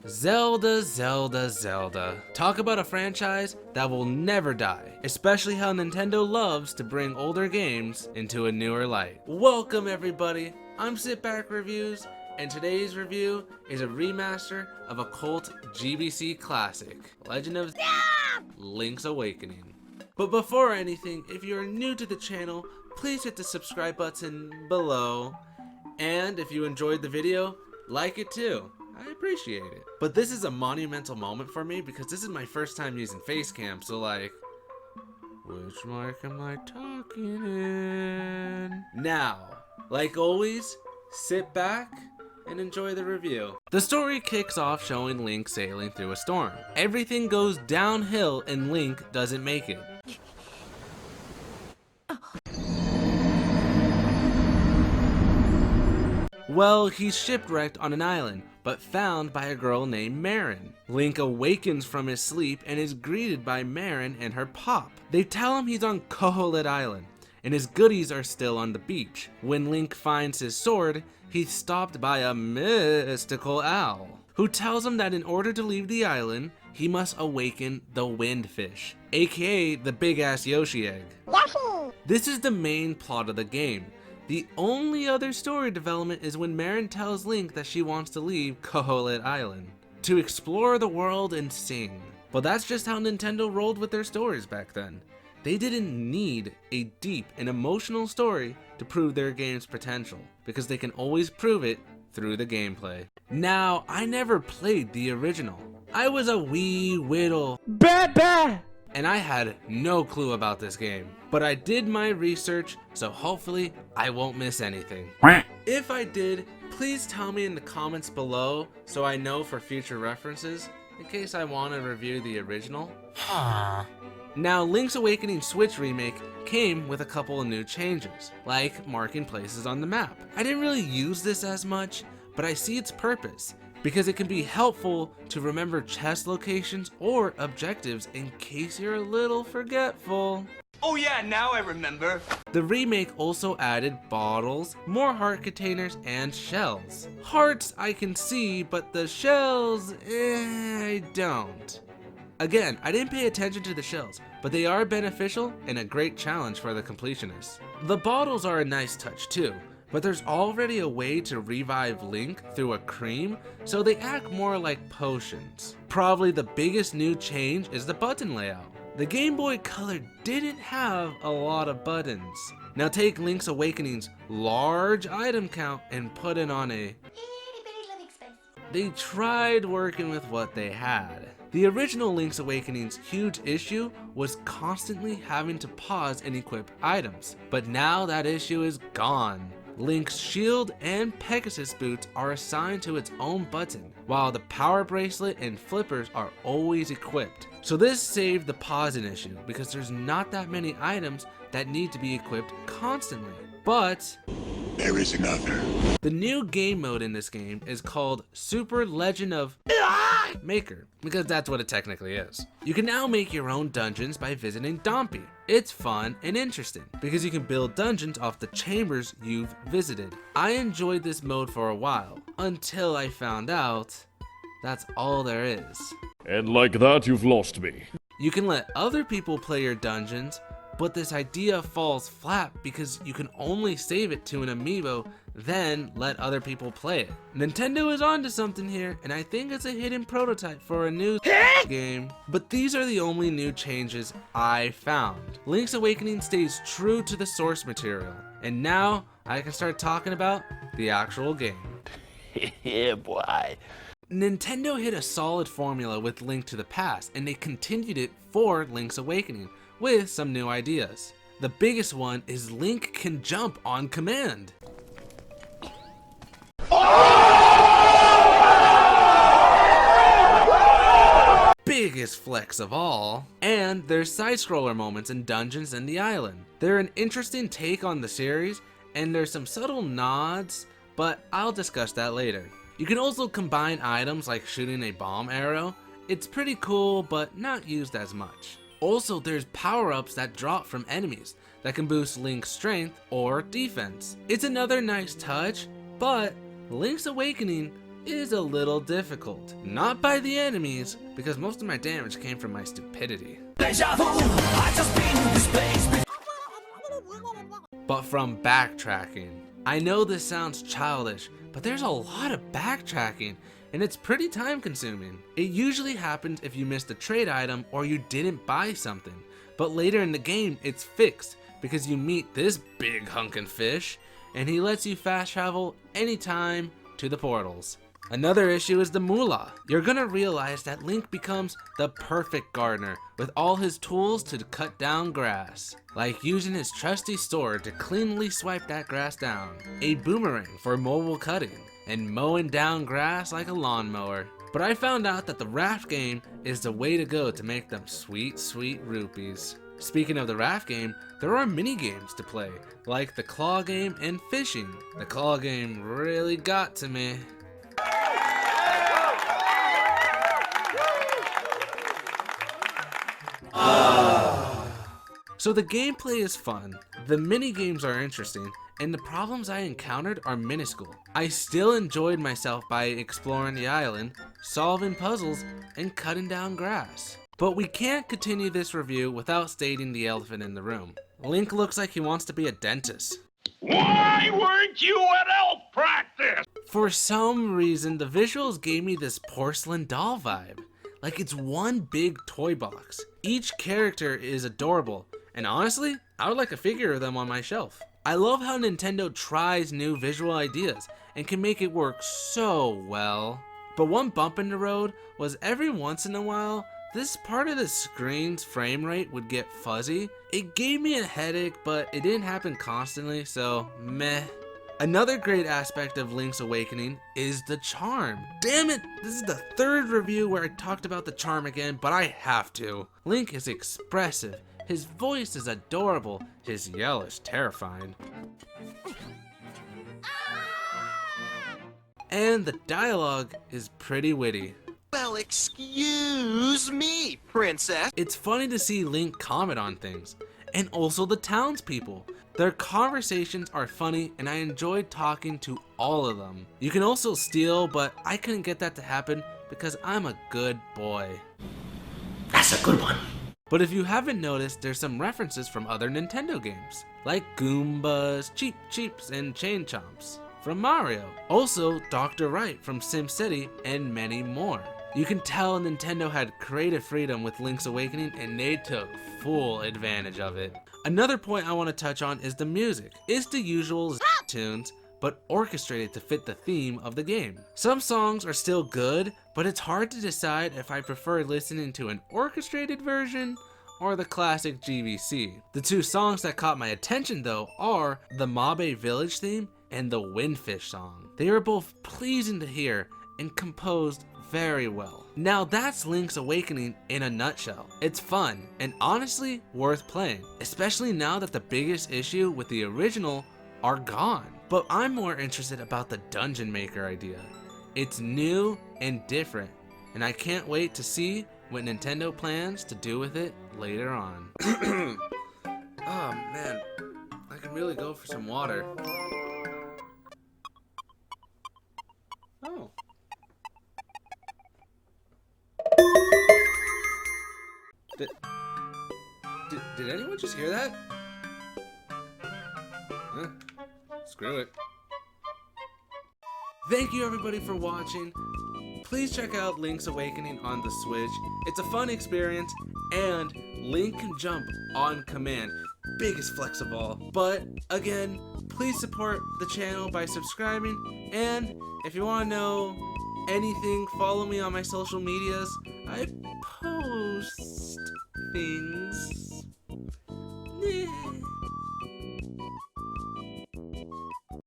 Zelda, Zelda, Zelda. Talk about a franchise that will never die, especially how Nintendo loves to bring older games into a newer light. Welcome everybody, I'm Sitback Reviews, and today's review is a remaster of a cult GBC classic, Legend of Link's Awakening. But before anything, if you're new to the channel, please hit the subscribe button below, and if you enjoyed the video, like it too. I appreciate it. But this is a monumental moment for me because this is my first time using Facecam, so like, which mic am I talking in? Now, like always, sit back and enjoy the review. The story kicks off showing Link sailing through a storm. Everything goes downhill and Link doesn't make it. Well, he's shipwrecked on an island, but found by a girl named Marin. Link awakens from his sleep and is greeted by Marin and her pop. They tell him he's on Koholint Island, and his goodies are still on the beach. When Link finds his sword, he's stopped by a mystical owl, who tells him that in order to leave the island, he must awaken the Windfish, aka the big-ass Yoshi egg. Yahoo! This is the main plot of the game. The only other story development is when Marin tells Link that she wants to leave Koholint Island to explore the world and sing. But that's just how Nintendo rolled with their stories back then. They didn't need a deep and emotional story to prove their game's potential, because they can always prove it through the gameplay. Now, I never played the original. I was a wee whittle and I had no clue about this game. But I did my research, so hopefully I won't miss anything. If I did, please tell me in the comments below so I know for future references, in case I want to review the original. Now, Link's Awakening Switch remake came with a couple of new changes, like marking places on the map. I didn't really use this as much, but I see its purpose, because it can be helpful to remember chest locations or objectives in case you're a little forgetful. Oh yeah, now I remember. The remake also added bottles, more heart containers, and shells. Hearts I can see, but the shells, I don't. Again, I didn't pay attention to the shells, but they are beneficial and a great challenge for the completionists. The bottles are a nice touch too, but there's already a way to revive Link through a cream, so they act more like potions. Probably the biggest new change is the button layout. The Game Boy Color didn't have a lot of buttons. Now take Link's Awakening's large item count and put it on a... They tried working with what they had. The original Link's Awakening's huge issue was constantly having to pause and equip items, but now that issue is gone. Link's shield and Pegasus boots are assigned to its own button, while the power bracelet and flippers are always equipped. So this saved the pausing issue, because there's not that many items that need to be equipped constantly. But there is another. The new game mode in this game is called Super Legend of Maker, because that's what it technically is. You can now make your own dungeons by visiting Dompi. It's fun and interesting, because you can build dungeons off the chambers you've visited. I enjoyed this mode for a while, until I found out that's all there is. And like that, you've lost me. You can let other people play your dungeons, but this idea falls flat because you can only save it to an amiibo, then let other people play it. Nintendo is onto something here, and I think it's a hidden prototype for a new game. But these are the only new changes I found. Link's Awakening stays true to the source material, and now I can start talking about the actual game. Yeah, boy. Nintendo hit a solid formula with Link to the Past, and they continued it for Link's Awakening with some new ideas. The biggest one is Link can jump on command. Biggest flex of all. And there's side-scroller moments in dungeons and the island. They're an interesting take on the series, and there's some subtle nods, but I'll discuss that later. You can also combine items like shooting a bomb arrow. It's pretty cool, but not used as much. Also, there's power-ups that drop from enemies that can boost Link's strength or defense. It's another nice touch, but Link's Awakening is a little difficult. Not by the enemies, because most of my damage came from my stupidity. But from backtracking. I know this sounds childish, but there's a lot of backtracking, and it's pretty time consuming. It usually happens if you missed a trade item or you didn't buy something, but later in the game it's fixed because you meet this big hunkin' fish, and he lets you fast travel anytime to the portals. Another issue is the moolah. You're gonna realize that Link becomes the perfect gardener with all his tools to cut down grass, like using his trusty sword to cleanly swipe that grass down, a boomerang for mobile cutting, and mowing down grass like a lawnmower. But I found out that the raft game is the way to go to make them sweet, sweet rupees. Speaking of the raft game, there are mini games to play, like the claw game and fishing. The claw game really got to me. So the gameplay is fun, the mini games are interesting, and the problems I encountered are minuscule. I still enjoyed myself by exploring the island, solving puzzles, and cutting down grass. But we can't continue this review without stating the elephant in the room. Link looks like he wants to be a dentist. Why weren't you at elf practice? For some reason, the visuals gave me this porcelain doll vibe. Like it's one big toy box. Each character is adorable, and honestly, I would like a figure of them on my shelf. I love how Nintendo tries new visual ideas and can make it work so well. But one bump in the road was every once in a while, this part of the screen's frame rate would get fuzzy. It gave me a headache, but it didn't happen constantly, so meh. Another great aspect of Link's Awakening is the charm. Damn it, this is the third review where I talked about the charm again, but I have to. Link is expressive, his voice is adorable, his yell is terrifying. And the dialogue is pretty witty. Well, excuse me, princess. It's funny to see Link comment on things, and also the townspeople. Their conversations are funny, and I enjoyed talking to all of them. You can also steal, but I couldn't get that to happen because I'm a good boy. That's a good one. But if you haven't noticed, there's some references from other Nintendo games, like Goombas, Cheep Cheeps, and Chain Chomps from Mario. Also, Dr. Wright from SimCity, and many more. You can tell Nintendo had creative freedom with Link's Awakening, and they took full advantage of it. Another point I want to touch on is the music. It's the usual tunes, but orchestrated to fit the theme of the game. Some songs are still good, but it's hard to decide if I prefer listening to an orchestrated version or the classic GVC. The two songs that caught my attention though are the Mabe Village theme and the Windfish song. They are both pleasing to hear and composed very well. Now that's Link's Awakening in a nutshell. It's fun and honestly worth playing, especially now that the biggest issue with the original are gone. But I'm more interested about the Dungeon Maker idea. It's new and different, and I can't wait to see what Nintendo plans to do with it later on. Oh man, I can really go for some water. Oh. Did anyone just hear that? Huh? Screw it. Thank you everybody for watching. Please check out Link's Awakening on the Switch. It's a fun experience, and Link can jump on command. Biggest flex of all. But again, please support the channel by subscribing, and if you want to know anything, follow me on my social medias. I post things